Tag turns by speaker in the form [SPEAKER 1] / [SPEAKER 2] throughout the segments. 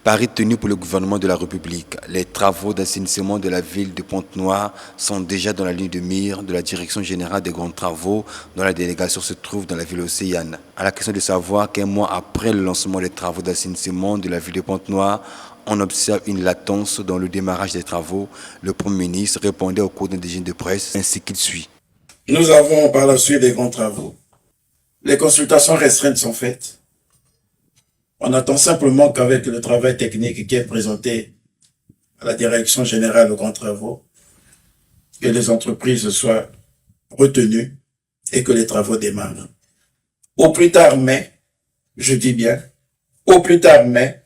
[SPEAKER 1] Pari tenu pour le gouvernement de la République, les travaux d'assainissement de la ville de Pointe-Noire sont déjà dans la ligne de mire de la Direction générale des grands travaux dont la délégation se trouve dans la ville océane. À la question de savoir qu'un mois après le lancement des travaux d'assainissement de la ville de Pointe-Noire, on observe une latence dans le démarrage des travaux, le Premier ministre répondait au cours d'un déjeuner de presse ainsi qu'il suit.
[SPEAKER 2] Nous avons par la suite des grands travaux. Les consultations restreintes sont faites. On attend simplement qu'avec le travail technique qui est présenté à la Direction générale aux grands travaux, que les entreprises soient retenues et que les travaux démarrent. Au plus tard mai, je dis bien, au plus tard mai,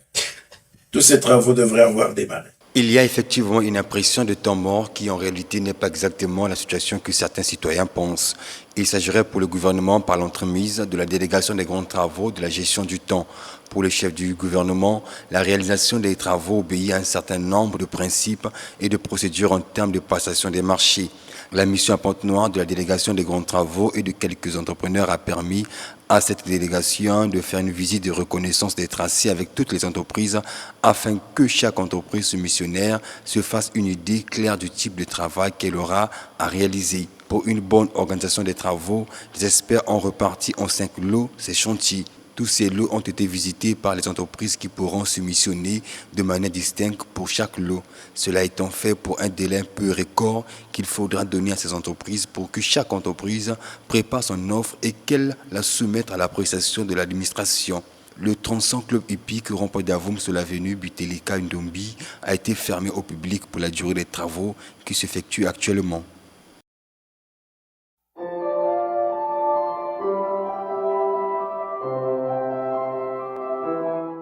[SPEAKER 2] tous ces travaux devraient avoir démarré.
[SPEAKER 1] Il y a effectivement une impression de temps mort qui en réalité n'est pas exactement la situation que certains citoyens pensent. Il s'agirait pour le gouvernement par l'entremise de la délégation des grands travaux de la gestion du temps. Pour le chef du gouvernement, la réalisation des travaux obéit à un certain nombre de principes et de procédures en termes de passation des marchés. La mission à Pointe-Noire de la délégation des grands travaux et de quelques entrepreneurs a permis à cette délégation de faire une visite de reconnaissance des tracés avec toutes les entreprises afin que chaque entreprise soumissionnaire se fasse une idée claire du type de travail qu'elle aura à réaliser. Pour une bonne organisation des travaux, les experts ont reparti en 5 lots ces chantiers. Tous ces lots ont été visités par les entreprises qui pourront se missionner de manière distincte pour chaque lot. Cela étant fait pour un délai un peu record qu'il faudra donner à ces entreprises pour que chaque entreprise prépare son offre et qu'elle la soumette à l'appréciation de l'administration. Le tronçon Club Hippique rond-point d'Avoum sur l'avenue Butelika Ndombi a été fermé au public pour la durée des travaux qui s'effectuent actuellement.